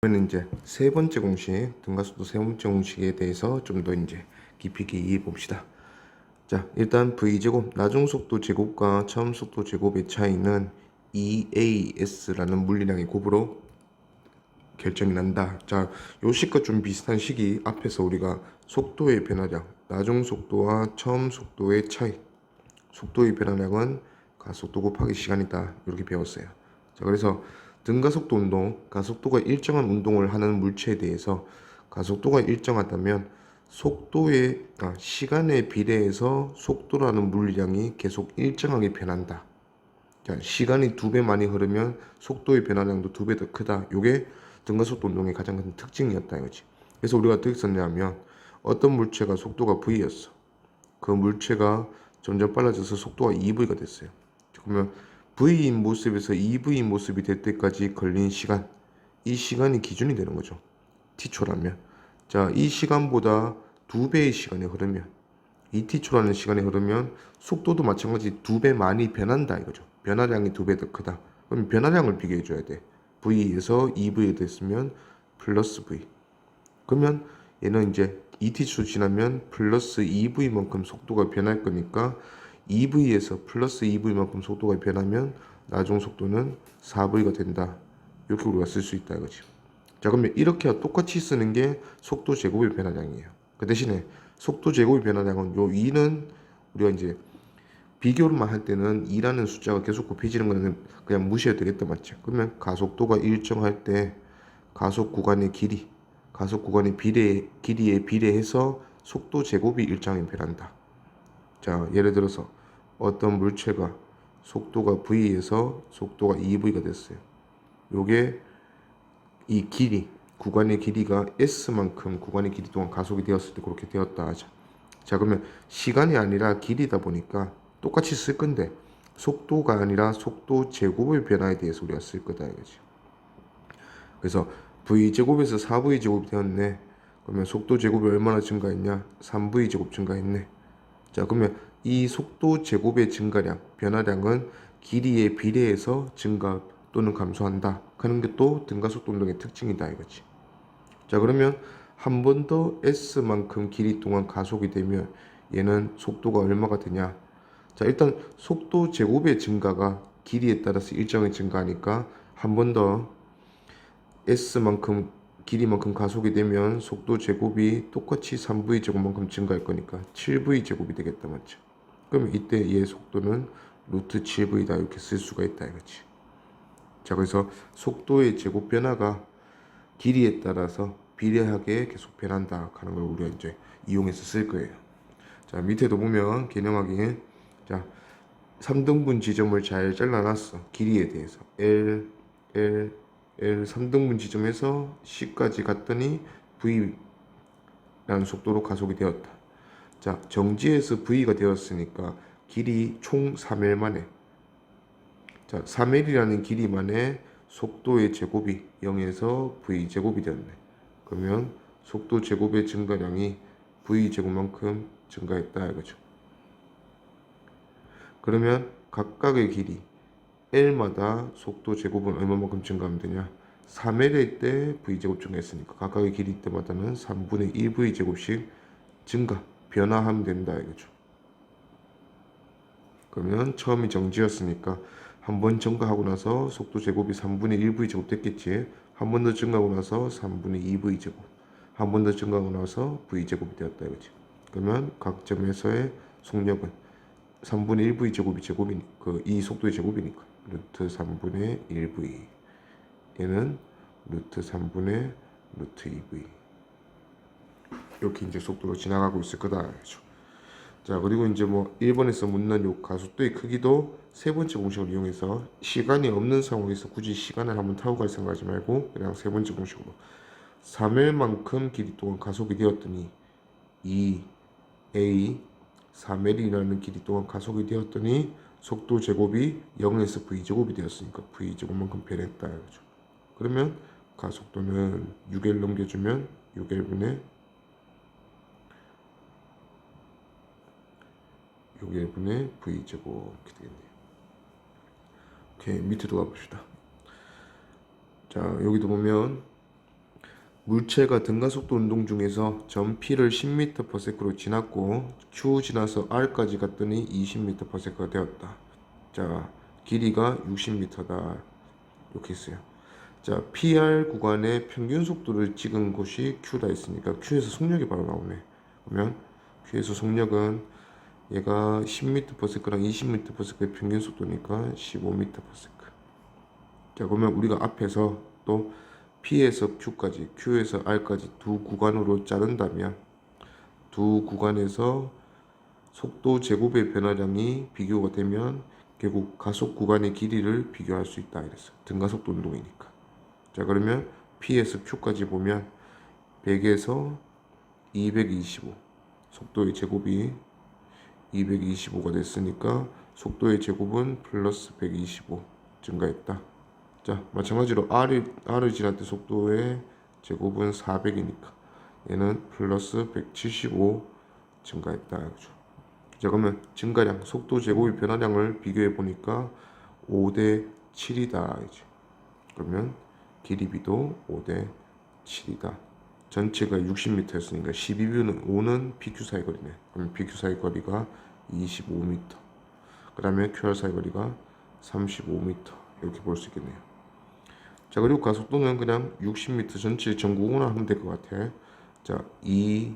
그러면 이제 세 번째 공식, 등가속도 세 번째 공식에 대해서 좀 더 이제 깊이 있게 이해해 봅시다. 자, 일단 v제곱, 나중속도 제곱과 처음속도 제곱의 차이는 EAS라는 물리량의 곱으로 결정이 난다. 자, 요 식과 좀 비슷한 식이 앞에서 우리가 속도의 변화량, 나중속도와 처음속도의 차이, 속도의 변화량은 가속도 곱하기 시간이다. 이렇게 배웠어요. 자, 그래서 등가속도 운동, 가속도가 일정한 운동을 하는 물체에 대해서 가속도가 일정하다면 속도의 시간에 비례해서 속도라는 물량이 계속 일정하게 변한다. 자, 시간이 2배 많이 흐르면 속도의 변화량도 2배 더 크다. 요게 등가속도 운동의 가장 큰 특징이었다 이거지. 그래서 우리가 어떻게 썼냐면 어떤 물체가 속도가 V였어. 그 물체가 점점 빨라져서 속도가 EV가 됐어요. 그러면 V인 모습에서 EV인 모습이 될 때까지 걸린 시간, 이 시간이 기준이 되는 거죠. T초라면. 자, 이 시간보다 2배의 시간이 흐르면, 이 T초라는 시간이 흐르면 속도도 마찬가지 2배 많이 변한다 이거죠. 변화량이 2배 더 크다. 그럼 변화량을 비교해 줘야 돼. V에서 EV가 됐으면 플러스 V. 그러면 얘는 이제 2t초 지나면 플러스 2v만큼 속도가 변할 거니까 2v에서 플러스 2v만큼 속도가 변하면 나중 속도는 4v가 된다. 이렇게 우리가 쓸 수 있다 이거지. 자, 그러면 이렇게 똑같이 쓰는 게 속도 제곱의 변화량이에요. 그 대신에 속도 제곱의 변화량은 요 2는 우리가 이제 비교만 할 때는 2라는 숫자가 계속 곱해지는 거는 그냥 무시해도 되겠다 맞죠? 그러면 가속도가 일정할 때 가속 구간의 길이, 가속 구간의 길이에 비례해서 속도 제곱이 일정하게 변한다. 자, 예를 들어서 어떤 물체가 속도가 V에서 속도가 2V가 됐어요. 요게 이 길이, 구간의 길이가 S만큼 구간의 길이 동안 가속이 되었을 때 그렇게 되었다 하자. 자, 그러면 시간이 아니라 길이다 보니까 똑같이 쓸 건데 속도가 아니라 속도 제곱의 변화에 대해서 우리가 쓸 거다 이거지. 그래서 v제곱에서 4v제곱이 되었네. 그러면 속도 제곱이 얼마나 증가했냐? 3v제곱 증가했네. 자, 그러면 이 속도 제곱의 증가량, 변화량은 길이에 비례해서 증가 또는 감소한다 하는 게 또 등가속도 운동의 특징이다 이거지. 자, 그러면 한 번 더 s만큼 길이 동안 가속이 되면 얘는 속도가 얼마가 되냐? 자, 일단 속도 제곱의 증가가 길이에 따라서 일정히 증가하니까 한 번 더 s만큼 길이만큼 가속이 되면 속도 제곱이 똑같이 3v 제곱만큼 증가할 거니까 7v 제곱이 되겠다 맞죠? 그러면 이때 얘의 속도는 루트 7v다 이렇게 쓸 수가 있다 이거지. 자, 그래서 속도의 제곱 변화가 길이에 따라서 비례하게 계속 변한다 하는 걸 우리가 이제 이용해서 쓸 거예요. 자, 밑에도 보면 개념하기, 자, 3등분 지점을 잘 잘라놨어. 길이에 대해서 L, 3등분 지점에서 C까지 갔더니 V라는 속도로 가속이 되었다. 자, 정지에서 V가 되었으니까 길이 총 3L 만에, 자, 3L이라는 길이만에 속도의 제곱이 0에서 V제곱이 되었네. 그러면 속도 제곱의 증가량이 V제곱만큼 증가했다 이거죠. 그러면 각각의 길이 L마다 속도 제곱은 얼마만큼 증가하면 되냐? 3L일 때 V제곱 증가했으니까 각각의 길이 때마다는 3분의 1V제곱씩 증가, 변화하면 된다 이거죠. 그러면 처음이 정지였으니까 한 번 증가하고 나서 속도 제곱이 3분의 1V제곱 됐겠지. 한 번 더 증가하고 나서 3분의 2V제곱, 한 번 더 증가하고 나서 V제곱이 되었다 이거지. 그러면 각 점에서의 속력은 3분의 1V 제곱이 이 속도의 제곱이니까 루트 3분의 1V, 얘는 루트 3분의 루트 2V, 이렇게 이제 속도로 지나가고 있을 거다. 자, 그리고 이제 뭐 1번에서 묻는 요 가속도의 크기도 세 번째 공식을 이용해서 시간이 없는 상황에서 굳이 시간을 한번 타고 갈 생각하지 말고 그냥 세 번째 공식으로 3L만큼 길이 동안 가속이 되었더니 2A 3L이라는 길이 동안 가속이 되었더니 속도 제곱이 0에서 V제곱이 되었으니까 V제곱만큼 변했다 이거죠. 그러면 가속도는 6L 넘겨주면 6L분의 V제곱 이렇게 되겠네요. 오케이, 밑으로 가봅시다. 자, 여기도 보면 물체가 등가속도 운동 중에서 점 P를 10m/s로 지났고 Q 지나서 R까지 갔더니 20m/s가 되었다. 자, 길이가 60m다. 이렇게 있어요. 자, PR 구간의 평균 속도를 찍은 곳이 Q다 했으니까 Q에서 속력이 바로 나오네. 그러면 Q에서 속력은 얘가 10m/s랑 20m/s의 평균 속도니까 15m/s. 자, 그러면 우리가 앞에서 또 P에서 Q까지, Q에서 R까지 두 구간으로 자른다면 두 구간에서 속도 제곱의 변화량이 비교가 되면 결국 가속 구간의 길이를 비교할 수 있다 이랬어. 등가속도 운동이니까. 자, 그러면 P에서 Q까지 보면 100에서 225 속도의 제곱이 225가 됐으니까 속도의 제곱은 플러스 125 증가했다. 자, 마찬가지로 R을 지날 때 속도의 제곱은 400이니까 얘는 플러스 175 증가했다. 그죠? 자, 그러면 증가량, 속도 제곱의 변화량을 비교해 보니까 5대 7이다. 이제. 그러면 길이비도 5대 7이다. 전체가 60m였으니까 12분은 5는 PQ 사이거리네. 그러면 PQ 사이거리가 25m. 그 다음에 QR 사이거리가 35m. 이렇게 볼 수 있겠네요. 자, 그리고 가속도는 그냥 60m 전체 전구공을 하면 될 것 같아. 자, EAS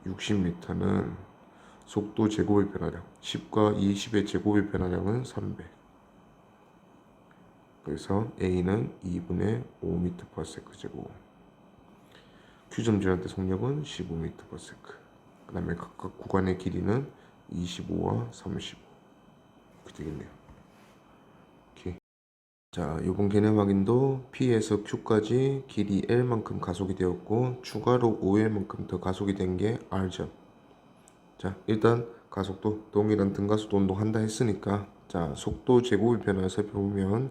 60m는 속도 제곱의 변화량 10과 20의 제곱의 변화량은 300. 그래서 A는 2분의 5m/s 제곱. Q점 지날 때 속력은 15m/s. 그 다음에 각각 구간의 길이는 25와 35. 이렇게 되겠네요. 오케이. 자, 요번 개념 확인도 P에서 Q까지 길이 L만큼 가속이 되었고 추가로 5L만큼 더 가속이 된 게 R점. 자, 일단 가속도 동일한 등가속도 운동 한다 했으니까 자, 속도 제곱의 변화를 살펴보면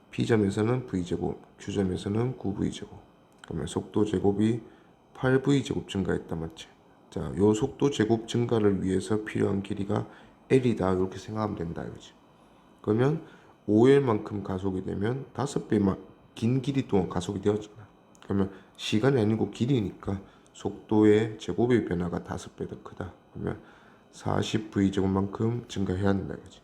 P점에서는 V제곱, Q점에서는 9V제곱. 그러면 속도 제곱이 8V제곱 증가했다 맞지? 자, 요 속도 제곱 증가를 위해서 필요한 길이가 L이다 이렇게 생각하면 된다 이거지. 그러면 5L만큼 가속이 되면 5배 긴 길이 동안 가속이 되었잖아. 그러면 시간이 아니고 길이니까 속도의 제곱의 변화가 5배 더 크다. 그러면 40V제곱만큼 증가해야 한다 이거지.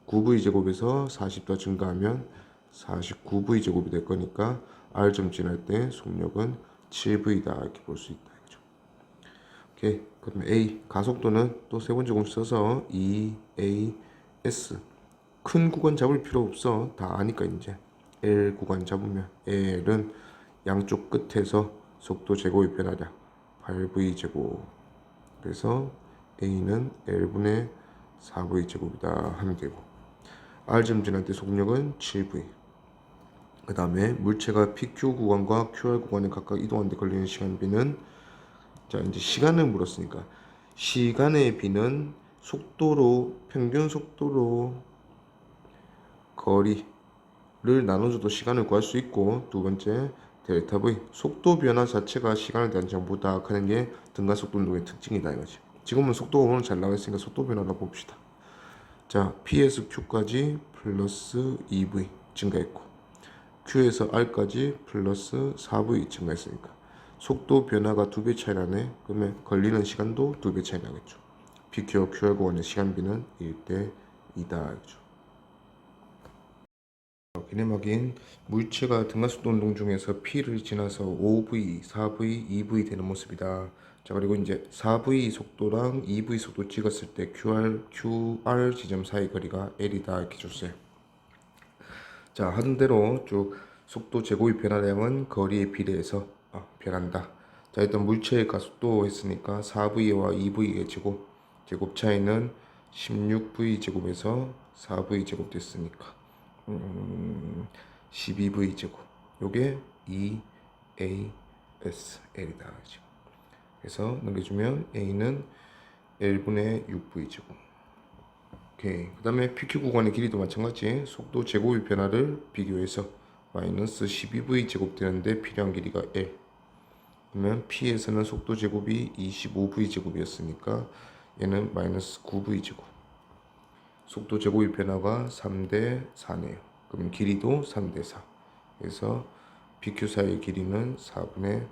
9V제곱에서 40 더 증가하면 49V제곱이 될 거니까 R점 지날 때 속력은 7V다 이렇게 볼 수 있다 이거죠. 오케이. 그러면 A 가속도는 또 세 번째 공식 써서 EAS 큰 구간 잡을 필요 없어. 다 아니까 이제 L 구간 잡으면 L은 양쪽 끝에서 속도 제곱의 변화량 8V 제곱. 그래서 A는 L분의 4V 제곱이다 하면 되고 R점 지날 때 속력은 7V. 그 다음에 물체가 PQ 구간과 QR 구간에 각각 이동하는데 걸리는 시간비는 자 이제 시간을 물었으니까 시간의 비는 속도로 평균 속도로 거리를 나눠줘도 시간을 구할 수 있고 두 번째 델타 V 속도 변화 자체가 시간에 대한 정보다 하는 게 등가속도 운동의 특징이다 이거지. 지금은 속도가 오늘 잘 나와 있으니까 속도 변화를 봅시다. 자, P에서 Q까지 플러스 2V 증가했고 Q에서 R까지 플러스 4V 증가했으니까 속도 변화가 2배 차이 나네. 그러면 걸리는 시간도 2배 차이 나겠죠. PQ와 QR 구간의 시간비는 1대 2다 이거죠. 개념 확인 물체가 등가속도 운동 중에서 P를 지나서 5V, 4V, 2V 되는 모습이다. 자, 그리고 이제 4V 속도랑 2V 속도 찍었을 때 QR 지점 사이 거리가 L이다 이렇게 줬어요. 자, 하던 대로 쭉 속도 제곱의 변화량은 거리에 비례해서 변한다. 자, 일단 물체의 가속도 했으니까 4V와 2V의 제곱 차이는 16V 제곱에서 4V 제곱 됐으니까 12V 제곱. 요게 EAS L이다. 그래서 넘겨주면 A는 L분의 6V 제곱. 오케이. 그 다음에 PQ 구간의 길이도 마찬가지 속도 제곱의 변화를 비교해서 마이너스 12V 제곱 되는데 필요한 길이가 L. 그러면 P에서는 속도 제곱이 25V 제곱이었으니까 얘는 마이너스 9V 제곱. 속도 제곱의 변화가 3대 4네요. 그러면 길이도 3대 4. 그래서 PQ 사이의 길이는 4분의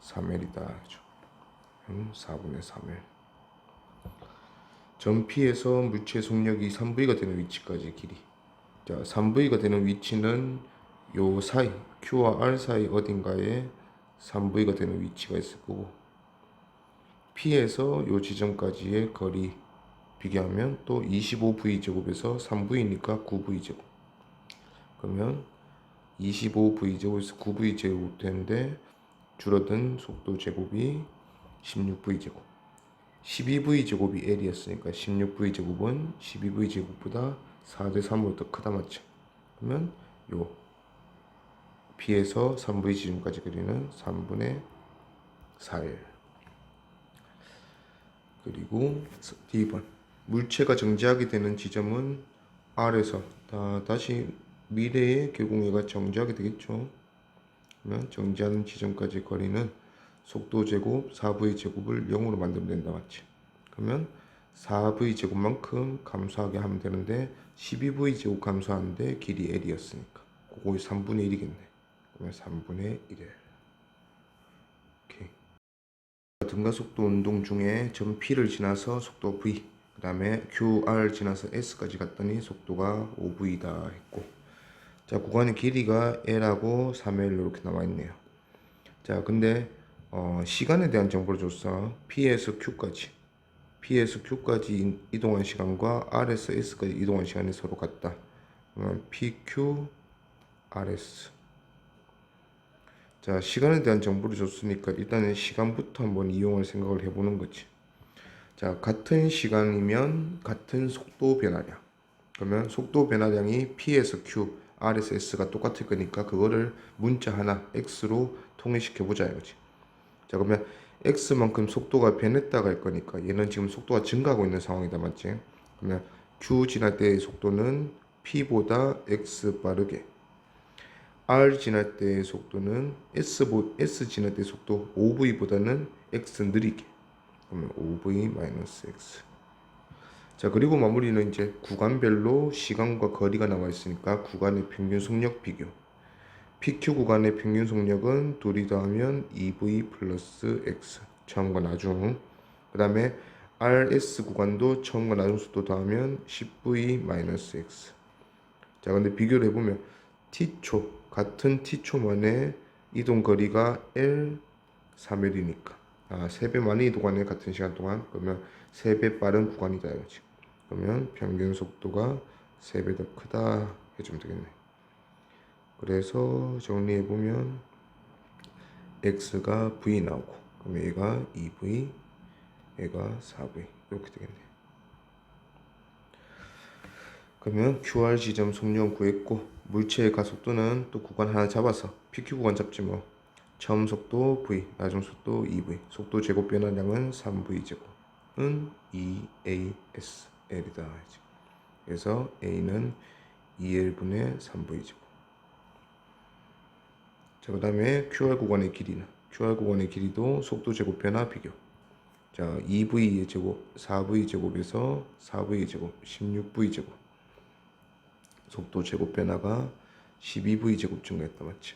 3L이다. 4분의 3L. 점 P에서 물체 속력이 3V가 되는 위치까지 길이. 자, 3V가 되는 위치는 요 사이, Q와 R 사이 어딘가에 3V가 되는 위치가 있을 거고, P에서 요 지점까지의 거리 비교하면 또 25V제곱에서 3V니까 9V제곱. 그러면 25V제곱에서 9V제곱 되는데 줄어든 속도 제곱이 16V제곱. 12V제곱이 L이었으니까 16V제곱은 12V제곱보다 4대 3으로 더 크다, 맞죠? 그러면 요 P에서 3V 지점까지 그리는 3분의 4L. 그리고 D번, 물체가 정지하게 되는 지점은 R에서 다시 미래의 계공회가 정지하게 되겠죠. 그러면 정지하는 지점까지 거리는 속도 제곱 4V 제곱을 0으로 만들면 된다, 맞지? 그러면 4V 제곱만큼 감소하게 하면 되는데 12V 제곱 감소하는데 길이 L이었으니까 그거 3분의 1이겠네. 그러면 3분의 1L. 오케이. 등가속도 운동 중에 점 P를 지나서 속도 V, 그 다음에 QR 지나서 S까지 갔더니 속도가 5V다 했고, 자, 구간의 길이가 L하고 3L 이렇게 나와있네요. 자, 근데 시간에 대한 정보를 줬어. P에서 Q까지 이동한 시간과 R에서 S까지 이동한 시간이 서로 같다. 그러면 PQ, RS. 자, 시간에 대한 정보를 줬으니까 일단은 시간부터 한번 이용할 생각을 해보는 거지. 자, 같은 시간이면 같은 속도 변화량. 그러면 속도 변화량이 P에서 Q, R에서 S가 똑같을 거니까 그거를 문자 하나 X로 통일시켜 보자 이거지. 자, 그러면 X만큼 속도가 변했다가 할 거니까 얘는 지금 속도가 증가하고 있는 상황이다, 맞지? 그러면 Q 지날 때의 속도는 P보다 X 빠르게, R 지날 때의 속도는 S 지날 때의 속도 5V보다는 X 느리게. 그러면 5V-X. 자, 그리고 마무리는 이제 구간별로 시간과 거리가 나와 있으니까 구간의 평균 속력 비교. PQ 구간의 평균 속력은 둘이 더하면 2V 플러스 X. 처음과 나중. 그 다음에 RS 구간도 처음과 나중 속도 더하면 10V 마이너스 X. 자, 근데 비교를 해보면 T초, 같은 T초만에 이동 거리가 L 3L이니까 3배 많이 이동하네, 같은 시간 동안. 그러면 3배 빠른 구간이다 이거지. 그러면 평균 속도가 3배 더 크다 해주면 되겠네. 그래서 정리해보면 X가 V 나오고, 그럼 얘가 2V, 얘가 4V 이렇게 되겠네. 그러면 QR 지점 속력은 구했고, 물체의 가속도는 또 구간 하나 잡아서 PQ 구간 잡지 뭐. 처음 속도 V, 나중 속도 2V, 속도 제곱 변화량은 3V 제곱은 2AS L이다. 그래서 A는 2L분의 3V 제곱. 자, 그 다음에 QR 구간의 길이는, QR 구간의 길이도 속도 제곱 변화 비교. 자, 2V 제곱, 4V 제곱에서 4V 제곱, 16V 제곱. 속도 제곱 변화가 12V 제곱 증가했다, 맞지?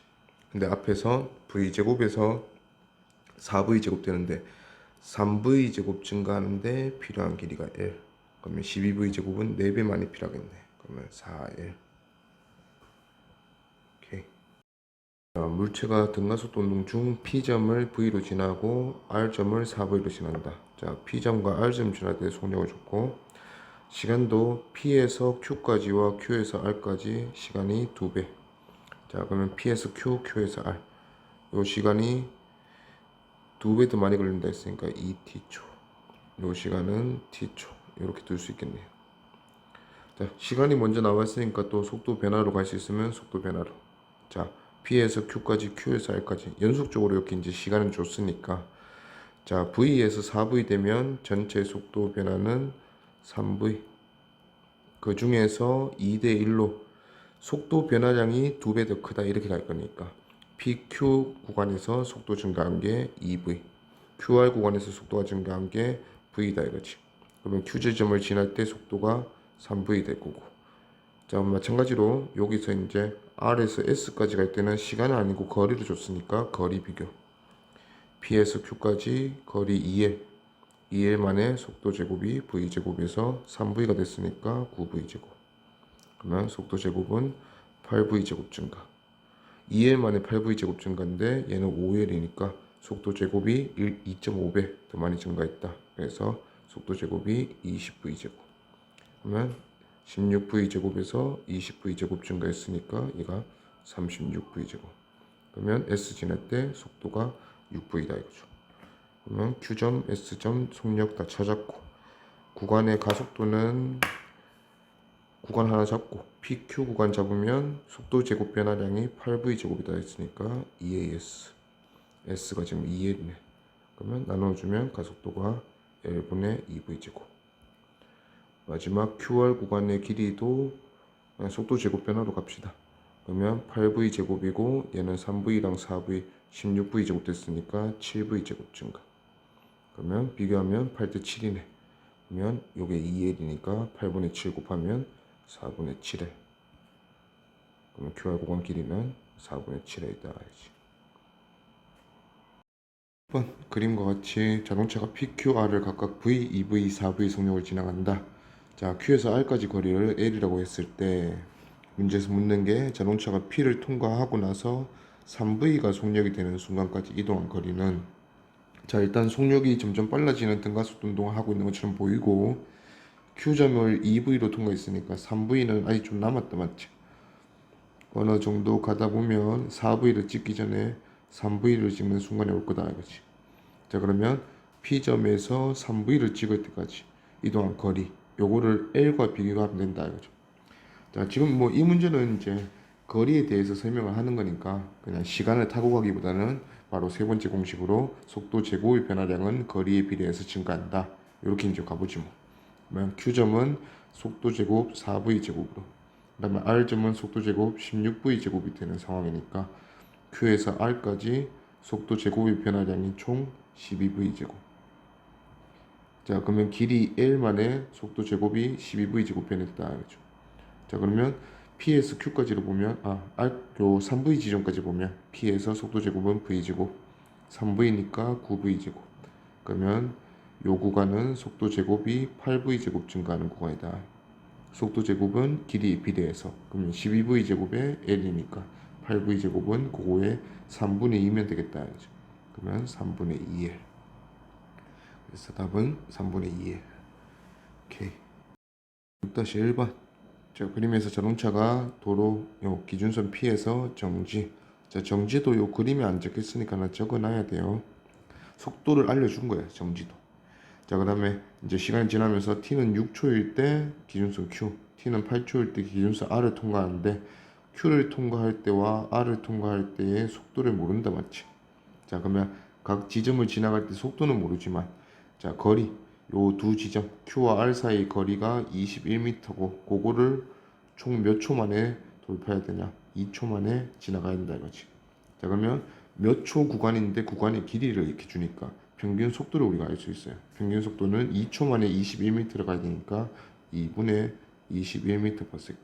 근데 앞에서 V 제곱에서 4V 제곱 되는데 3V 제곱 증가하는데 필요한 길이가 L. 그러면 12V 제곱은 4배 많이 필요하겠네. 그러면 4L. 오케이. 자, 물체가 등가속도 운동 중 P점을 V로 지나고 R점을 4V로 지난다. 자, P점과 R점 지날 때 속력을 줬고, 시간도 P에서 Q까지와 Q에서 R까지 시간이 2배. 자, 그러면 P에서 Q, Q에서 R. 요 시간이 2배 더 많이 걸린다 했으니까 2T초. 요 시간은 T초. 이렇게 둘 수 있겠네요. 자, 시간이 먼저 나와 있으니까 또 속도 변화로 갈 수 있으면 속도 변화로. 자, P에서 Q까지, Q에서 R까지 연속적으로 이렇게 이제 시간을 줬으니까, 자, V에서 4V 되면 전체 속도 변화는 3V. 그 중에서 2대 1로 속도 변화량이 2배 더 크다 이렇게 갈 거니까 PQ 구간에서 속도 증가한 게 2V, QR 구간에서 속도가 증가한 게 V다 이거지. 그러면 Q 지점을 지날 때 속도가 3V 될 거고, 자, 마찬가지로 여기서 이제 R에서 S까지 갈 때는 시간은 아니고 거리를 줬으니까 거리 비교. P에서 Q까지 거리 2L. 2L만의 속도 제곱이 V제곱에서 3V가 됐으니까 9V제곱. 그러면 속도 제곱은 8V제곱 증가. 2L만의 8V제곱 증가인데 얘는 5L이니까 속도 제곱이 2.5배 더 많이 증가했다. 그래서 속도 제곱이 20V제곱. 그러면 16V제곱에서 20V제곱 증가했으니까 얘가 36V제곱. 그러면 S 지날 때 속도가 6V다 이거죠. 그러면 Q점, S점 속력 다 찾았고, 구간의 가속도는 구간 하나 잡고 PQ 구간 잡으면 속도 제곱 변화량이 8V제곱이다 했으니까 2AS. S가 지금 2L이네. 그러면 나눠주면 가속도가 L분의 2V제곱. 마지막 QR 구간의 길이도 속도 제곱 변화로 갑시다. 그러면 8V제곱이고 얘는 3V랑 4V 16V제곱 됐으니까 7V제곱 증가. 그러면 비교하면 8대 7이네. 그러면 요게 2L이니까 8분의 7 곱하면 4분의 7L. 그러면 QR 구간 길이는 4분의 7L이다. 1번 그림과 같이 자동차가 PQR을 각각 V, 2V, 4V 속력을 지나간다. 자, Q에서 R까지 거리를 L이라고 했을 때 문제에서 묻는 게 자동차가 P를 통과하고 나서 3V가 속력이 되는 순간까지 이동한 거리는, 자, 일단 속력이 점점 빨라지는 등가속도 운동을 하고 있는 것처럼 보이고 Q점을 2V로 통과했으니까 3V는 아직 좀 남았다 맞지? 어느 정도 가다 보면 4V를 찍기 전에 3V를 찍는 순간이 올 거다 이거지. 자, 그러면 P점에서 3V를 찍을 때까지 이동한 거리, 요거를 L과 비교하면 된다 이거죠. 자, 지금 뭐 이 문제는 이제 거리에 대해서 설명을 하는 거니까 그냥 시간을 타고 가기보다는 바로 세 번째 공식으로 속도 제곱의 변화량은 거리에 비례해서 증가한다. 이렇게 이제 가보지 뭐. 그러면 Q점은 속도 제곱 4V 제곱으로, 그 다음에 R점은 속도 제곱 16V 제곱이 되는 상황이니까 Q에서 R까지 속도 제곱의 변화량이 총 12V 제곱. 자, 그러면 길이 L만의 속도 제곱이 12V 제곱 변했다. 그렇죠? 자, 그러면 P에서 Q까지로 보면 요 3V 지점까지 보면 P에서 속도 제곱은 V 제곱, 3V니까 9V 제곱. 그러면 요 구간은 속도 제곱이 8V 제곱 증가하는 구간이다. 속도 제곱은 길이에 비례해서, 그러면 12V 제곱에 L이니까 8V 제곱은 그거의 3분의 2면 되겠다. 그러면 3분의 2L. 그래서 답은 3분의 2L. 오케이. 6-1번. 자, 그림에서 자동차가 도로 요 기준선 P에서 정지. 자, 정지도 요 그림에 안 적혔으니까 나 적어놔야 돼요. 속도를 알려준 거야, 정지도. 자, 그 다음에 이제 시간이 지나면서 T는 6초일 때 기준선 Q, T는 8초일 때 기준선 R을 통과하는데 Q를 통과할 때와 R을 통과할 때의 속도를 모른다 맞지? 자, 그러면 각 지점을 지나갈 때 속도는 모르지만, 자, 거리, 요 두 지점 Q와 R 사이 거리가 21m고 그거를 총 몇 초 만에 돌파해야 되냐? 2초 만에 지나가야 된다 이거지. 자, 그러면 몇 초 구간인데 구간의 길이를 이렇게 주니까 평균 속도를 우리가 알 수 있어요. 평균 속도는 2초 만에 21m를 가야 되니까 2분의 21m/s.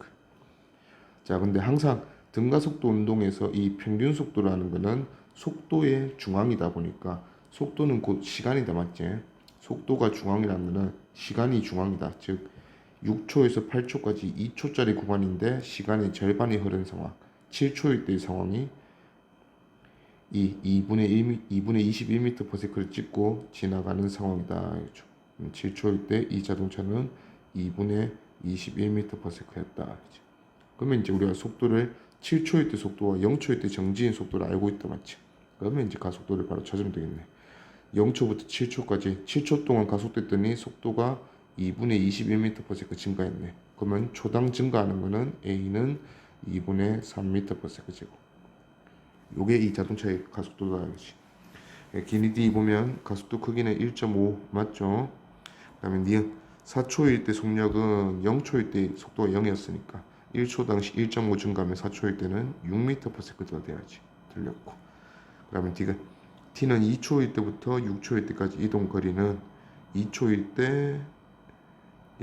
자, 근데 항상 등가속도 운동에서 이 평균 속도라는 거는 속도의 중앙이다 보니까 속도는 곧 시간이다 맞지? 속도가 중앙이라는 거는 시간이 중앙이다. 즉 6초에서 8초까지 2초짜리 구간인데 시간의 절반이 흐른 상황, 7초일 때의 상황이 이 2분의 21m/s를 찍고 지나가는 상황이다. 7초일 때 이 자동차는 2분의 21m/s였다. 그러면 이제 우리가 속도를 7초일 때 속도와 0초일 때 정지인 속도를 알고 있다 맞지? 그러면 이제 가속도를 바로 찾으면 되겠네. 0초부터 7초까지 7초 동안 가속됐더니 속도가 2분의 21m/s 증가했네. 그러면 초당 증가하는 거는 A는 2분의 3m/s 제곱. 요게 이 자동차의 가속도다 이거지. 길이 D 보면 가속도 크기는 1.5 맞죠? 그 다음에 니은 4초일 때 속력은 0초일 때 속도가 0이었으니까 1초 당시 1.5 증가하면 4초일 때는 6m/s가 돼야지. 틀렸고. 그 다음에 T는 2초일 때부터 6초일 때까지 이동 거리는 2초일 때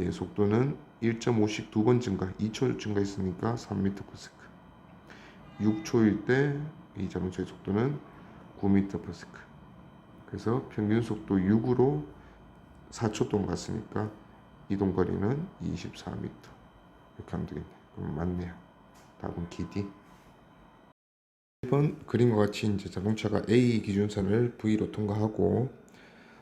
속도는 1.5씩 두 번 증가, 2초 증가했으니까 3m/s. 6초일 때 이 자동차의 속도는 9m/s. 그래서 평균 속도 6으로 4초 동안 갔으니까 이동 거리는 24m. 이렇게 하면 되겠네. 그럼 맞네요. 답은 기디. 1번 그림과 같이 이제 자동차가 A 기준선을 V로 통과하고,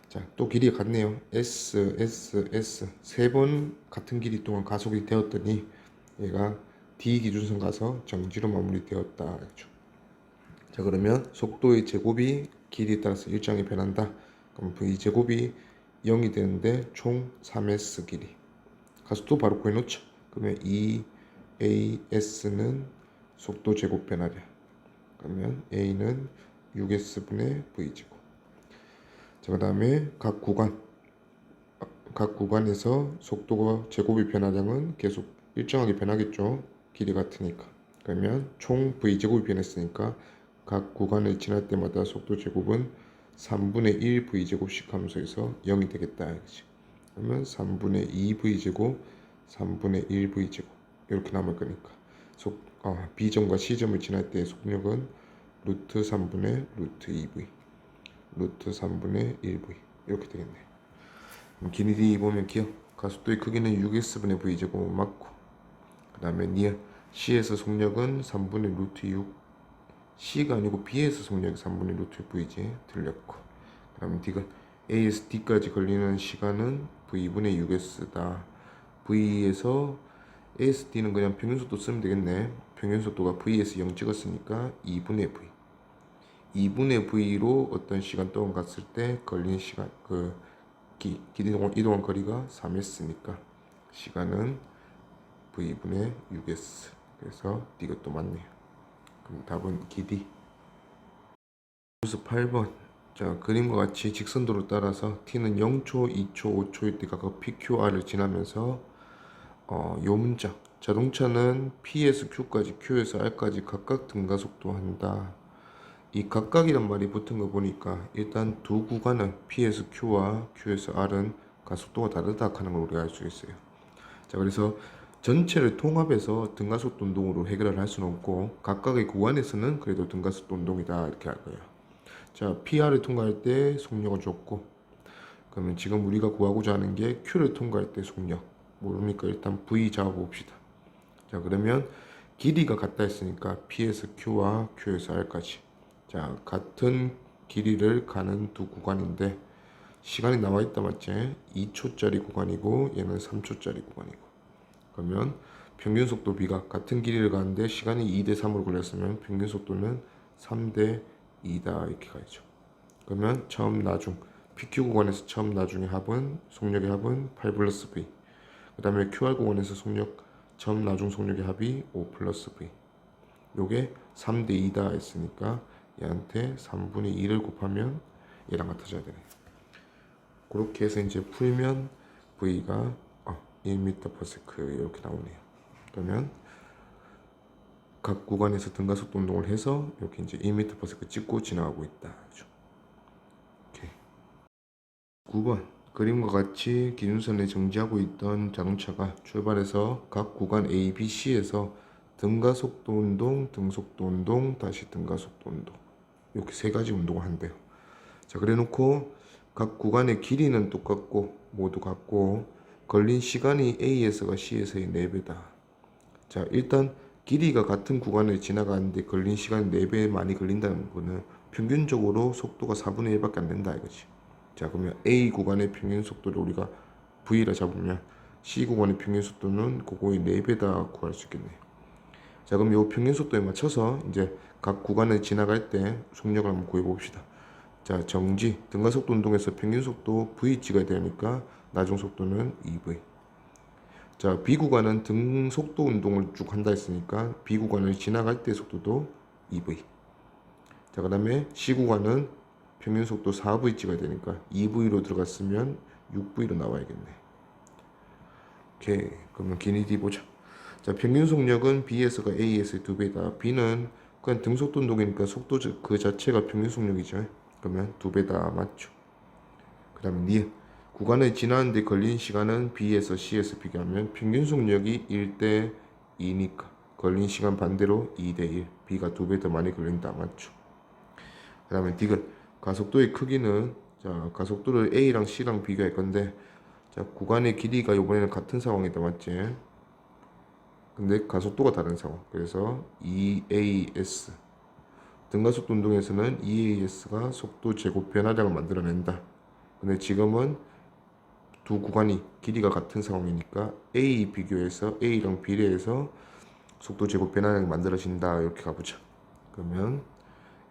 자, 또 길이가 같네요. S, S, S 세 번 같은 길이 동안 가속이 되었더니 얘가 D 기준선 가서 정지로 마무리되었다. 그렇죠? 자, 그러면 속도의 제곱이 길이에 따라서 일정하게 변한다. 그럼 V 제곱이 0이 되는데 총 3S 길이. 가속도 바로 구해놓죠. 그러면 2AS는 속도 제곱 변화량. 그러면 A는 6S분의 V제곱. 자, 그 다음에 각 구간에서 속도가 제곱의 변화량은 계속 일정하게 변하겠죠. 길이 같으니까. 그러면 총 V제곱이 변했으니까 각 구간을 지날 때마다 속도 제곱은 3분의 1 V제곱씩 함수에서 0이 되겠다. 그치? 그러면 3분의 2 V제곱, 3분의 1 V제곱 이렇게 남을 거니까 B점과 C점을 지날 때 속력은 루트 3분의 루트 2V, 루트 3분의 1V 이렇게 되겠네. 길이 보면 기억 가속도의 크기는 6S분의 V제곱 맞고, 그 다음에 니은 C에서 속력은 3분의 루트 6, C가 아니고 B에서 속력이 3분의 루트 V지 틀렸고, 그 다음에 D가 A에서 D까지 걸리는 시간은 V분의 6S다. V에서 A에서 D는 그냥 평균속도 쓰면 되겠네. 평균속도가 V에서 0 찍었으니까 2분의 V, 2분의 V로 어떤 시간 동안 갔을 때 걸린 시간 이동한 거리가 3S니까 시간은 V분의 6S. 그래서 이것도 맞네요. 그럼 답은 기디. 그래서 8번. 자, 그림과 같이 직선도로 따라서 T는 0초, 2초, 5초일 때 각각 PQR을 지나면서 요 문장 자동차는 P에서 Q까지, Q에서 R까지 각각 등가속도 한다. 이 각각이란 말이 붙은 거 보니까 일단 두 구간은 P에서 Q와 Q에서 R은 가속도가 다르다 하는 걸 우리가 알 수 있어요. 자, 그래서 전체를 통합해서 등가속도 운동으로 해결을 할 수는 없고 각각의 구간에서는 그래도 등가속도 운동이다 이렇게 할 거예요. 자, PR을 통과할 때 속력을 줬고, 그러면 지금 우리가 구하고자 하는 게 Q를 통과할 때 속력 모르니까 일단 V 잡아봅시다. 자, 그러면 길이가 같다 했으니까 P에서 Q와 Q에서 R까지, 자, 같은 길이를 가는 두 구간인데 시간이 나와 있다 맞지? 2초짜리 구간이고 얘는 3초짜리 구간이고, 그러면 평균 속도 B가 같은 길이를 가는데 시간이 2대 3으로 걸렸으면 평균 속도는 3대 2다 이렇게 가야죠. 그러면 처음 나중 PQ 구간에서 처음 나중의 합은 속력의 합은 8 플러스 V, 그 다음에 QR 구간에서 처음 나중 속력의 합이 5 플러스 V. 요게 3대 2다 했으니까 얘한테 3분의 2를 곱하면 얘랑 같아져야 되네. 그렇게 해서 이제 풀면 V가 1m/s 이렇게 나오네요. 그러면 각 구간에서 등가속도 운동을 해서 이렇게 이제 1m/s 찍고 지나가고 있다. 그렇죠? 오케이. 9번 그림과 같이 기준선에 정지하고 있던 자동차가 출발해서 각 구간 A, B, C에서 등가속도 운동, 등속도 운동, 다시 등가속도 운동 이렇게 세 가지 운동을 한대요. 자, 그래 놓고 각 구간의 길이는 똑같고 모두 같고 걸린 시간이 A에서가 C에서의 4배다. 자, 일단 길이가 같은 구간을 지나가는데 걸린 시간이 4배 많이 걸린다는 거는 평균적으로 속도가 4분의 1밖에 안 된다 이거지. 자, 그러면 A 구간의 평균 속도를 우리가 V라 잡으면 C 구간의 평균 속도는 그거의 4배다 구할 수 있겠네. 자, 그럼 이 평균 속도에 맞춰서 이제 각 구간을 지나갈 때 속력을 한번 구해 봅시다. 자, 정지 등가속도 운동에서 평균 속도 V 찍어야 되니까 나중 속도는 2V. 자, B 구간은 등속도 운동을 쭉 한다 했으니까 B 구간을 지나갈 때 속도도 2V. 자, 그 다음에 C 구간은 평균 속도 4V 찍어야 되니까 2V로 들어갔으면 6V로 나와야겠네. 오케이, 그러면 기니디 보자. 자, 평균 속력은 B에서가 A에서의 2배다. B는 그냥 등속도 운동이니까 속도 그 자체가 평균 속력이죠. 그러면 2배다 맞죠. 그 다음에 니은 구간을 지나는데 걸린 시간은 B에서 C에서 비교하면 평균 속력이 1대 2니까 걸린 시간 반대로 2대1, B가 2배 더 많이 걸린다. 맞죠? 그 다음에 디귿, 가속도의 크기는, 자, 가속도를 A랑 C랑 비교할 건데, 자, 구간의 길이가 이번에는 같은 상황이다. 맞지? 근데 가속도가 다른 상황. 그래서 EAS, 등가속도 운동에서는 EAS가 속도 제곱 변화량을 만들어낸다. 근데 지금은 두 구간이 길이가 같은 상황이니까 A 비교해서 A랑 비례해서 속도 제곱 변화량이 만들어진다. 이렇게 가보자. 그러면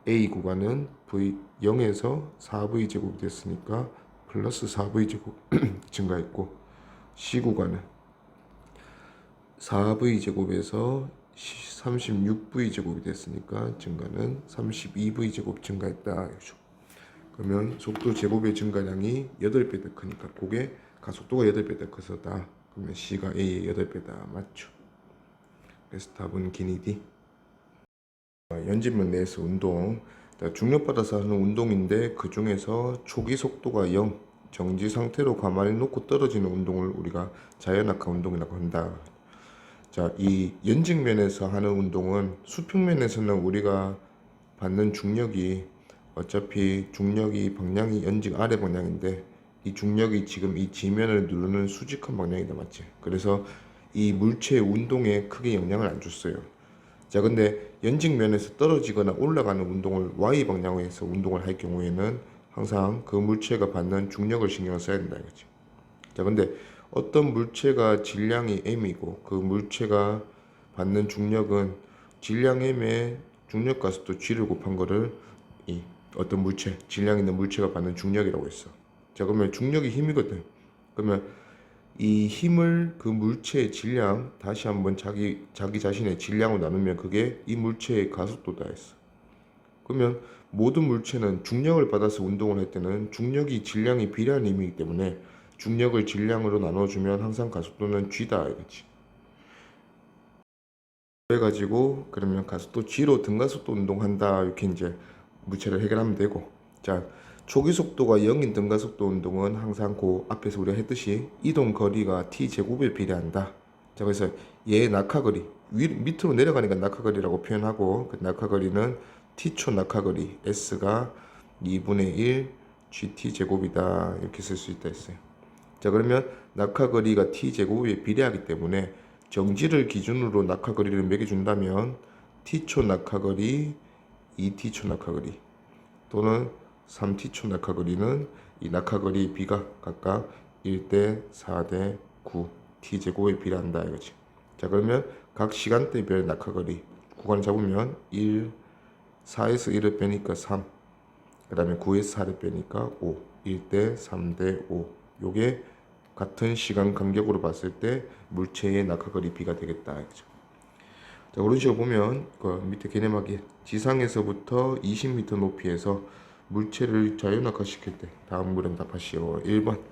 A 구간은 V 0에서 4V 제곱이 됐으니까 플러스 4V 제곱 증가했고, C 구간은 4V 제곱에서 36V 제곱이 됐으니까 증가는 32V 제곱 증가했다. 그러면 속도 제곱의 증가량이 8배 더 크니까 그게 가속도가 8배 더 커서다. 그러면 C가 A의 8배다. 맞죠? 그래서 답은 기니 D. 연진면 내에서 운동, 중력받아서 하는 운동인데 그 중에서 초기 속도가 0, 정지 상태로 가만히 놓고 떨어지는 운동을 우리가 자연낙하 운동이라고 한다. 자, 이 연직면에서 하는 운동은 수평면에서는 우리가 받는 중력이, 어차피 중력이 방향이 연직 아래 방향인데 이 중력이 지금 이 지면을 누르는 수직한 방향이다. 맞지? 그래서 이 물체의 운동에 크게 영향을 안 줬어요. 자, 근데 연직면에서 떨어지거나 올라가는 운동을 Y 방향에서 운동을 할 경우에는 항상 그 물체가 받는 중력을 신경을 써야 된다 이거지. 자, 근데 어떤 물체가 질량이 m이고 그 물체가 받는 중력은 질량 m에 중력 가속도 g를 곱한 거를 이 어떤 물체, 질량 있는 물체가 받는 중력이라고 했어. 자, 그러면 중력이 힘이거든. 그러면 이 힘을 그 물체의 질량, 다시 한번 자기 자신의 질량으로 나누면 그게 이 물체의 가속도다 했어. 그러면 모든 물체는 중력을 받아서 운동을 할 때는 중력이 질량이 비례하는 힘이기 때문에 중력을 질량으로 나눠주면 항상 가속도는 g다 이거지. 그래가지고 그러면 가속도 g로 등가속도 운동한다 이렇게 이제 물체를 해결하면 되고, 자, 초기 속도가 0인 등가속도 운동은 항상 그 앞에서 우리가 했듯이 이동 거리가 t 제곱에 비례한다. 자, 그래서 얘 낙하거리 밑으로 내려가니까 낙하거리라고 표현하고, 그 낙하거리는 t초 낙하거리 s가 2분의 1 gt 제곱이다 이렇게 쓸 수 있다 했어요. 자, 그러면 낙하거리가 t 제곱에 비례하기 때문에 정지를 기준으로 낙하거리를 매겨준다면 t초 낙하거리, 2t초 낙하거리 또는 3t초 낙하거리는 이 낙하거리 비가 각각 1대 4대 9 t제곱에 비례한다 이거지. 자, 그러면 각 시간대별 낙하거리 구간을 잡으면 1, 4에서 1을 빼니까 3, 그 다음에 9에서 4를 빼니까 5, 1대 3대 5, 요게 같은 시간 간격으로 봤을 때 물체의 낙하거리 비가 되겠다 이거죠. 자, 그런 식으로 보면 그 밑에 개념하기, 지상에서부터 20m 높이에서 물체를 자유낙하시킬 때 다음 물은 답하시오. 1번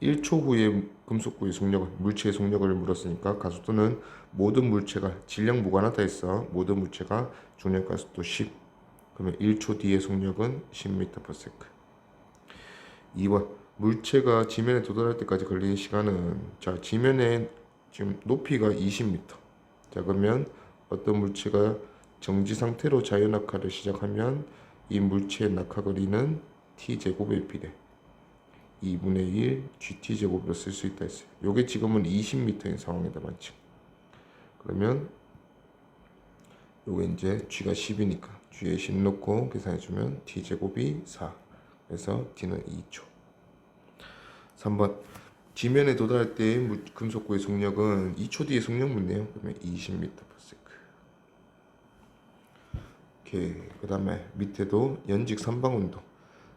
1초 후에 금속구의 속력을, 물체의 속력을 물었으니까 가속도는 모든 물체가 질량 무관하다 했어. 모든 물체가 중력 가속도 10, 그러면 1초 뒤의 속력은 10m/s. 2번 물체가 지면에 도달할 때까지 걸리는 시간은, 자, 지면에 지금 높이가 20m. 자, 그러면 어떤 물체가 정지 상태로 자유낙하를 시작하면 이 물체의 낙하거리는 t제곱에 비례 2분의 1 gt제곱으로 쓸 수 있다 했어요. 요게 지금은 20m인 상황이다. 맞지? 그러면 요게 이제 g가 10이니까 g에 10 넣고 계산해주면 t제곱이 4, 그래서 t는 2초. 3번 지면에 도달할 때 금속구의 속력은 2초 뒤에 속력 묻네요. 그러면 20m/s. 오케이. 그 다음에 밑에도 연직 삼방 운동.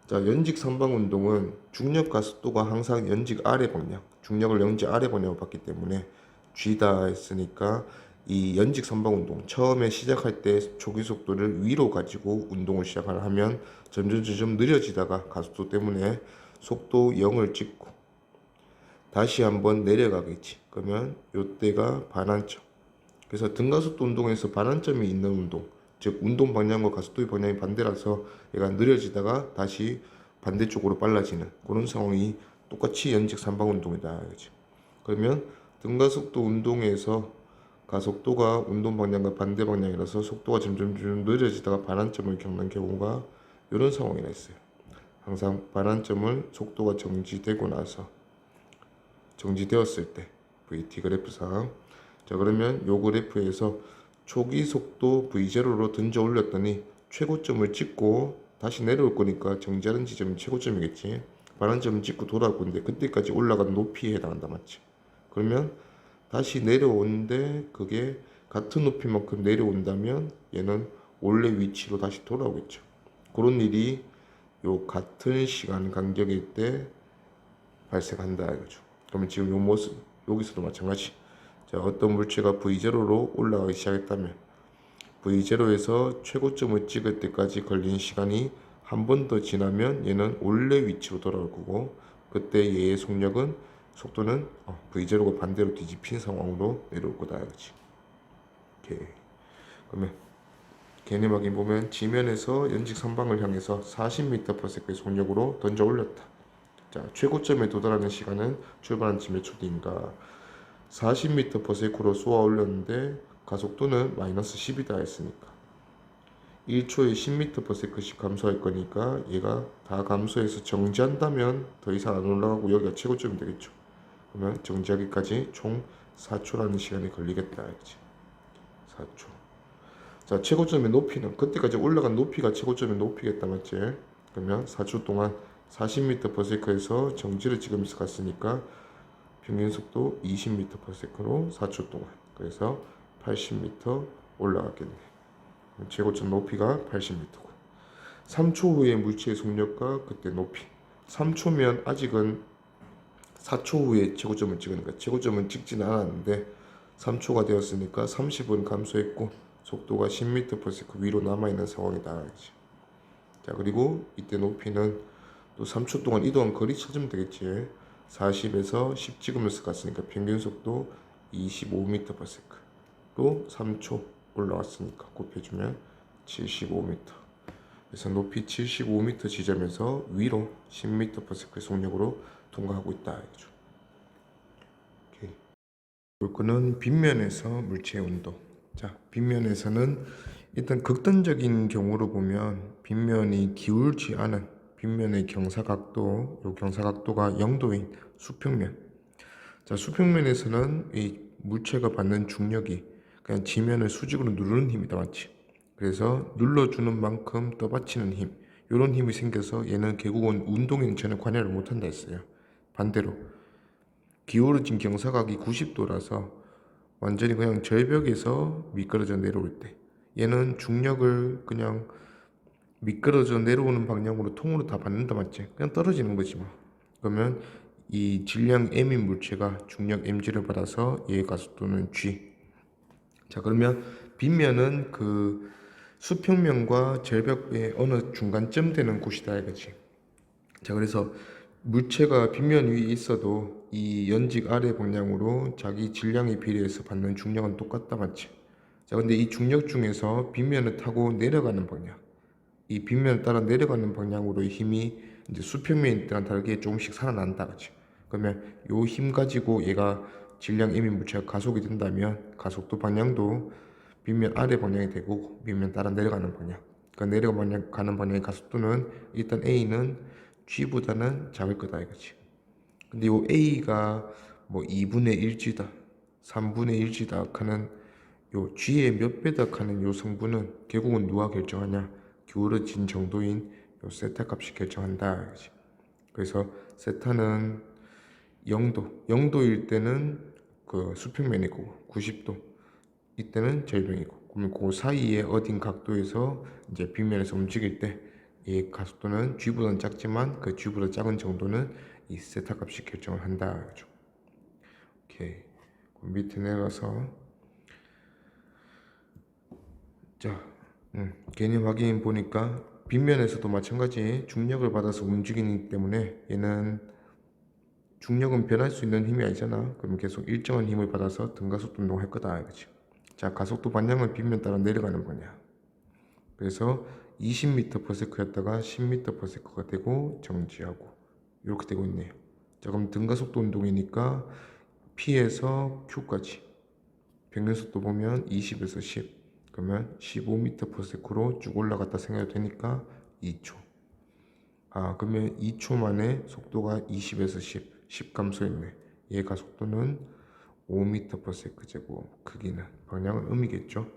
자, 연직 삼방 운동은 중력 가속도가 항상 연직 아래 방향, 중력을 연직 아래 방향으로 받기 때문에 G다 했으니까 이 연직 삼방 운동 처음에 시작할 때 초기 속도를 위로 가지고 운동을 시작을 하면 점점 느려지다가 가속도 때문에 속도 0을 찍고 다시 한번 내려가겠지. 그러면 요때가 반환점. 그래서 등가속도 운동에서 반환점이 있는 운동, 즉 운동 방향과 가속도의 방향이 반대라서 얘가 느려지다가 다시 반대쪽으로 빨라지는 그런 상황이 똑같이 연직 삼방 운동이다. 그렇지? 그러면 등가속도 운동에서 가속도가 운동 방향과 반대 방향이라서 속도가 점점 느려지다가 반환점을 겪는 경우가 이런 상황이라 있어요. 항상 반환점을 속도가 정지되고 나서 정지되었을 때 VT 그래프상, 자 그러면 요 그래프에서 초기 속도 V0로 던져 올렸더니 최고점을 찍고 다시 내려올 거니까 정지하는 지점이 최고점이겠지. 반환점을 찍고 돌아올 건데 그때까지 올라간 높이에 해당한다, 맞지? 그러면 다시 내려오는데 그게 같은 높이만큼 내려온다면 얘는 원래 위치로 다시 돌아오겠죠. 그런 일이 요 같은 시간 간격일 때 발생한다 이거죠. 그러면 지금 요 모습 여기서도 마찬가지. 자, 어떤 물체가 V0로 올라가기 시작했다면 V0에서 최고점을 찍을 때까지 걸린 시간이 한 번 더 지나면 얘는 원래 위치로 돌아올 거고, 그때 얘의 속도는 V0가 반대로 뒤집힌 상황으로 내려올 거다 이거지. 오케이. 그러면 개념 확인 보면 지면에서 연직 선방을 향해서 40m/s의 속력으로 던져 올렸다. 자, 최고점에 도달하는 시간은 출발한 지 몇 초 뒤인가? 40m/s로 쏘아 올렸는데 가속도는 마이너스 10이다 했으니까 1초에 10m/s씩 감소할 거니까 얘가 다 감소해서 정지한다면 더 이상 안 올라가고 여기가 최고점이 되겠죠. 그러면 정지하기까지 총 4초라는 시간이 걸리겠다 이거지. 4초. 자, 최고점의 높이는 그때까지 올라간 높이가 최고점의 높이겠다, 맞지? 그러면 4초 동안 40m/s에서 정지를 찍으면서 갔으니까 평균 속도 20m/s로 4초 동안, 그래서 80m 올라갔겠네. 최고점 높이가 80m고 3초 후에 물체의 속력과 그때 높이. 3초면 아직은 4초 후에 최고점을 찍으니까 최고점은 찍지는 않았는데 3초가 되었으니까 30은 감소했고 속도가 10m/s 위로 남아있는 상황이다. 자, 그리고 이때 높이는 또 3초 동안 이동한 거리 찾으면 되겠지. 40에서 10 찍으면서 갔으니까 평균 속도 25m/s로 3초 올라왔으니까 곱해주면 75m. 그래서 높이 75m 지점에서 위로 10m/s 속력으로 통과하고 있다 이거죠. 오케이. 물건은 빗면에서 물체의 운동. 자, 빗면에서는 일단 극단적인 경우로 보면 빗면이 기울지 않은 빗면의 경사각도, 요 경사각도가 0도인 수평면. 자, 수평면에서는 이 물체가 받는 중력이 그냥 지면을 수직으로 누르는 힘이다, 맞지? 그래서 눌러주는 만큼 떠받치는 힘, 요런 힘이 생겨서 얘는 결국은 운동에는 전혀 관여를 못한다 했어요. 반대로 기울어진 경사각이 90도라서 완전히 그냥 절벽에서 미끄러져 내려올 때 얘는 중력을 그냥 미끄러져 내려오는 방향으로 통으로 다 받는다, 맞지? 그냥 떨어지는 거지 뭐. 그러면 이 질량 m인 물체가 중력 mg를 받아서 얘의 가속도는 g. 자, 그러면 빗면은 그 수평면과 절벽의 어느 중간점 되는 곳이다 이거지. 자, 그래서 물체가 빗면 위에 있어도 이 연직 아래 방향으로 자기 질량에 비례해서 받는 중력은 똑같다, 맞지? 자, 근데 이 중력 중에서 빗면을 타고 내려가는 방향, 이 빗면을 따라 내려가는 방향으로의 힘이 이제 수평면일 때랑 다르게 조금씩 살아난다, 그치? 그러면 요 힘 가지고 얘가 질량 m인 물체가 가속이 된다면 가속도 방향도 빗면 아래 방향이 되고 빗면 따라 내려가는 방향, 그러니까 내려가는 방향의 가속도는 일단 a는 g보다는 작을 거다 이거지. 근데 요 a가 뭐 2분의 1g다 3분의 1g다 하는 요 g의 몇 배다 하는 요 성분은 결국은 누가 결정하냐? 기울어진 정도인 요 세타 값이 결정한다 이거지. 그래서 세타는 0도일 때는 그 수평면이고 90도 이때는 절벽이고, 그러면 그 사이에 어딘 각도에서 이제 빗면에서 움직일 때 이 가속도는 g보다는 작지만 그 g보다 작은 정도는 이 세타 값이 결정을 한다 이거죠. 오케이. 그럼 밑에 내려가서 자, 개념 확인 보니까 빗면에서도 마찬가지 중력을 받아서 움직이기 때문에 얘는 중력은 변할 수 있는 힘이 아니잖아. 그럼 계속 일정한 힘을 받아서 등가속도 운동할 거다 이거지. 자, 가속도 방향은 빗면 따라 내려가는 거냐. 그래서 20m/s였다가 10m/s가 되고 정지하고 이렇게 되고 있네요. 자, 그럼 등가속도 운동이니까 P에서 Q까지 평균 속도 보면 20에서 10. 그러면 15m/s로 쭉 올라갔다 생각해도 되니까 2초. 그러면 2초 만에 속도가 20에서 10 감소했네. 얘가 속도는 5m/s제곱. 크기는 방향은 음이겠죠.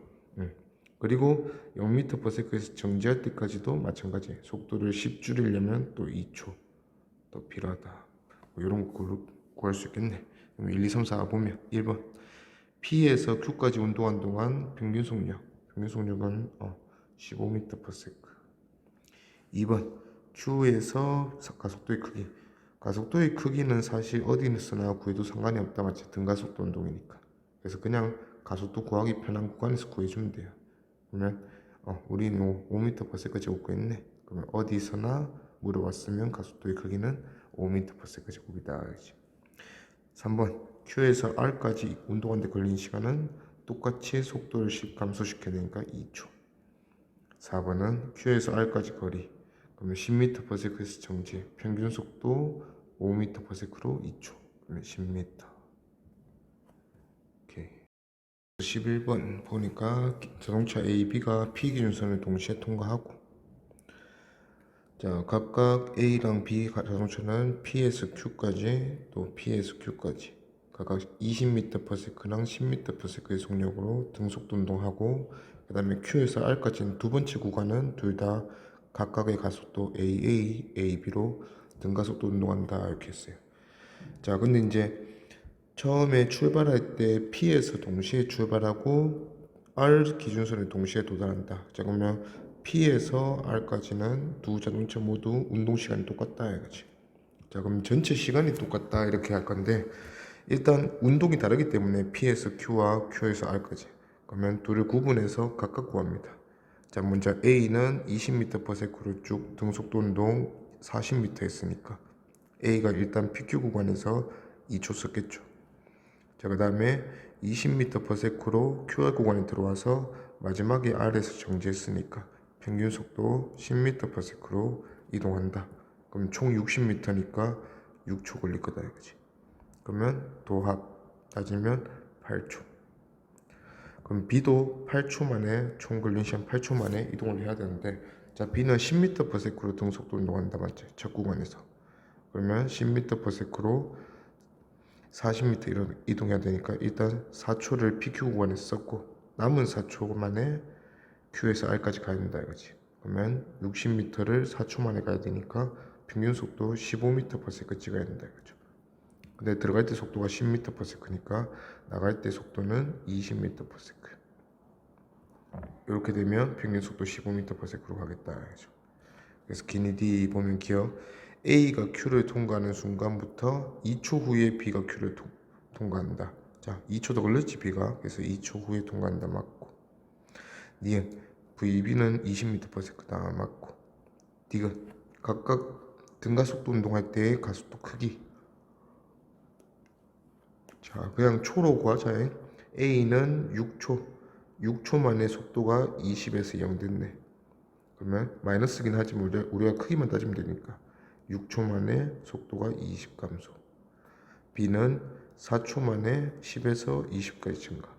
그리고 0m/s에서 정지할 때까지도 마찬가지. 속도를 10 줄이려면 또 2초 더 필요하다. 이런 거 구할 수 있겠네. 그럼 1, 2, 3, 4 보면 1번 P에서 Q까지 운동한 동안 평균 속력. 평균 속력은 15m/s. 2번 Q에서 가속도의 크기. 가속도의 크기는 사실 어디서나 구해도 상관이 없다 맞지? 등가속도 운동이니까. 그래서 그냥 가속도 구하기 편한 구간에서 구해주면 돼요. 그러면 우리는 5m/s 제곱 구했네. 그러면 어디서나 물어봤으면 가속도의 크기는 5m/s 제곱이다. 3번 Q에서 R까지 운동하는데 걸린 시간은 똑같이 속도를 10 감소시켜야 되니까 2초. 4번은 Q에서 R까지 거리. 그러면 10m/s에서 정지. 평균 속도 5m/s로 2초. 그러면 10m. 오케이. 11번 보니까 자동차 A, B가 P 기준선을 동시에 통과하고, 자, 각각 A랑 B 자동차는 P에서 Q까지 또 P에서 Q까지 각각 20m/s랑 10m/s의 속력으로 등속도 운동하고, 그 다음에 Q에서 R까지는 두 번째 구간은 둘 다 각각의 가속도 AA, AB로 등가속도 운동한다 이렇게 했어요. 자, 근데 이제 처음에 출발할 때 P에서 동시에 출발하고 R 기준선에 동시에 도달한다. 자, 그러면 P에서 R까지는 두 자동차 모두 운동 시간이 똑같다 이거지. 자, 그럼 전체 시간이 똑같다 이렇게 할 건데, 일단 운동이 다르기 때문에 P에서 Q와 Q에서 R까지, 그러면 둘을 구분해서 각각 구합니다. 자, 먼저 A는 20m/s로 쭉 등속도 운동 40m 했으니까 A가 일단 PQ 구간에서 2초 썼겠죠. 자, 그 다음에 20m/s로 QR 구간에 들어와서 마지막에 R에서 정지했으니까 평균 속도 10m/s로 이동한다. 그럼 총 60m니까 6초 걸릴 거다 이거지. 그러면 도합 따지면 8초. 그럼 B도 8초 만에, 총 걸린 시간 8초 만에 이동을 해야 되는데, 자, B는 10m/s로 등속도 운동한다 맞지? 첫 구간에서. 그러면 10m/s로 40m 이동해야 되니까 일단 4초를 PQ 구간에서 썼고, 남은 4초 만에 Q에서 R까지 가야 된다 이거지. 그러면 60m를 4초 만에 가야 되니까 평균 속도 15m/s까지 가야 된다 이거죠. 근데 들어갈 때 속도가 10m/s니까 나갈 때 속도는 20m/s. 이렇게 되면 평균 속도 15m/s로 가겠다 이거죠. 그래서 기니디 보면 기억, A가 Q를 통과하는 순간부터 2초 후에 B가 Q를 통과한다. 자, 2초 더 걸렸지 B가. 그래서 2초 후에 통과한다 맞고, 니은 VB는 20m/s다 맞고, 디귿 각각 등가속도 운동할 때의 가속도 크기. 자, 그냥 초로 구하자. A는 6초 만에 속도가 20에서 0 됐네. 그러면 마이너스긴 하지만 우리가 크기만 따지면 되니까 6초 만에 속도가 20 감소. B는 4초 만에 10에서 20까지 증가.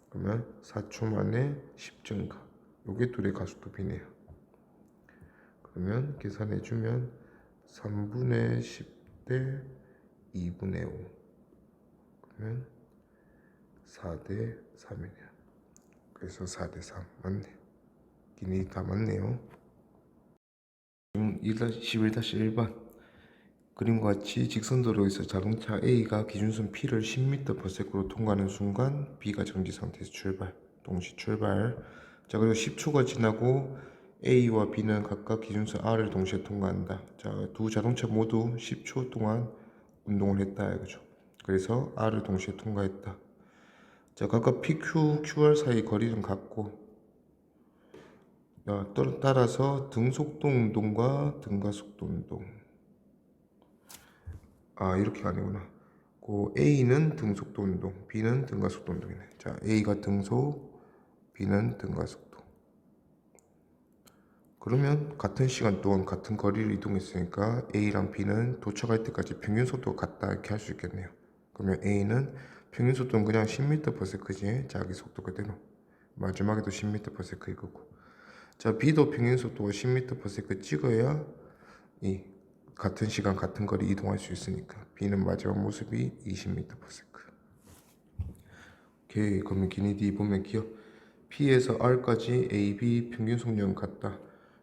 그러면 4초 만에 10 증가. 요게 둘의 가속도 B네요. 그러면 계산해주면 3분의 10대 2분의 5. 그러면 4대 3이네요. 그래서 4대 3 맞네. 기니 다 맞네요. 11-1번 그림과 같이 직선도로에서 자동차 A가 기준선 P를 10m/s로 통과하는 순간 B가 정지 상태에서 출발, 동시 출발. 자, 그리고 10초가 지나고 A와 B는 각각 기준선 R을 동시에 통과한다. 자, 두 자동차 모두 10초 동안 운동을 했다 이거죠. 그래서 R을 동시에 통과했다. 자, 각각 PQ, QR 사이 거리는 같고, 따라서 등속도 운동과 등가속도 운동. 이렇게 아니구나. A는 등속도 운동, B는 등가속도 운동이네. 자, A가 등속, B는 등가속도. 그러면 같은 시간 동안 같은 거리를 이동했으니까 A랑 B는 도착할 때까지 평균 속도가 같다 이렇게 할 수 있겠네요. 그러면 A는 평균 속도는 그냥 10m/s지. 자기 속도 그대로. 마지막에도 10m/s 이거고. 자, B도 평균 속도가 10m/s 찍어야 이 같은 시간 같은 거리 이동할 수 있으니까 B는 마지막 모습이 20m/s. 오케이. 그러면 기니 D 보면 기억. P에서 R까지 AB 평균 속력은 같다.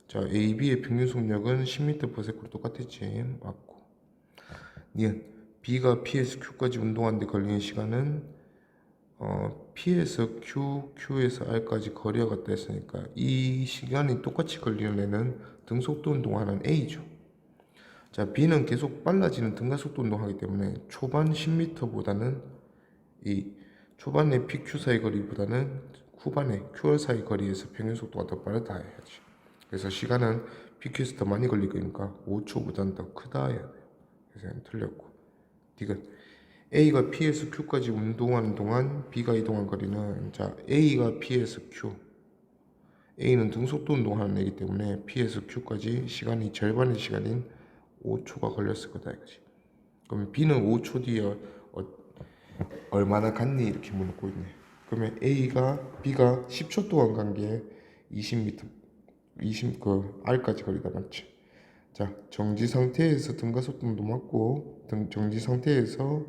자, AB의 평균 속력은 10m/s로 똑같았지. 맞고. 니은 B가 P에서 Q까지 운동하는데 걸리는 시간은 P에서 Q, Q에서 R까지 거리가 같다 했으니까 이 시간이 똑같이 걸리는 애는 등속도 운동하는 A죠. 자, B는 계속 빨라지는 등가속도 운동하기 때문에 초반 10m보다는 이 초반의 PQ 사이 거리보다는 후반의 QR 사이 거리에서 평균 속도가 더 빠르다 해야지. 그래서 시간은 PQ에서 더 많이 걸릴 거니까 5초보다는 더 크다 해야 돼요. 그래서 틀렸고. 디귿 A가 P에서 Q까지 운동하는 동안 B가 이동한 거리는, 자, A가 P에서 Q, A는 등속도 운동하는 애기 때문에 P에서 Q까지 시간이 절반의 시간인 5초가 걸렸을 거다 이거지. 그러면 B는 5초 뒤에 얼마나 갔니 이렇게 묻고 있네. 그러면 B가 10초 동안 간 게 20m, R까지 거리다 맞지? 자, 정지 상태에서 등가속도도 맞고 정지 상태에서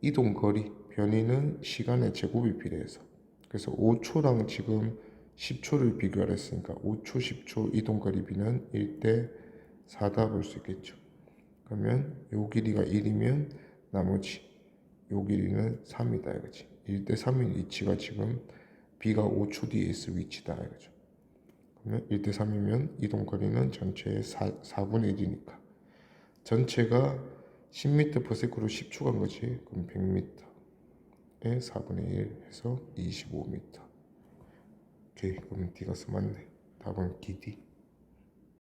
이동 거리 변이는 시간의 제곱이 필요해서, 그래서 5초랑 지금 10초를 비교를 했으니까 5초 10초 이동 거리비는 1대 4다 볼 수 있겠죠. 그러면 요 길이가 1이면 나머지 요 길이는 3이다 이거지. 1대 3인 위치가 지금 B가 5초 뒤에 있을 위치다 이거죠. 그러면 1대 3이면 이동 거리는 전체의 4분의 1이니까 전체가 10m/s로 10초 간 거지. 그럼 100m에 4분의 1 해서 25m. 오케이. 그럼 D가 맞네. 답은 기D.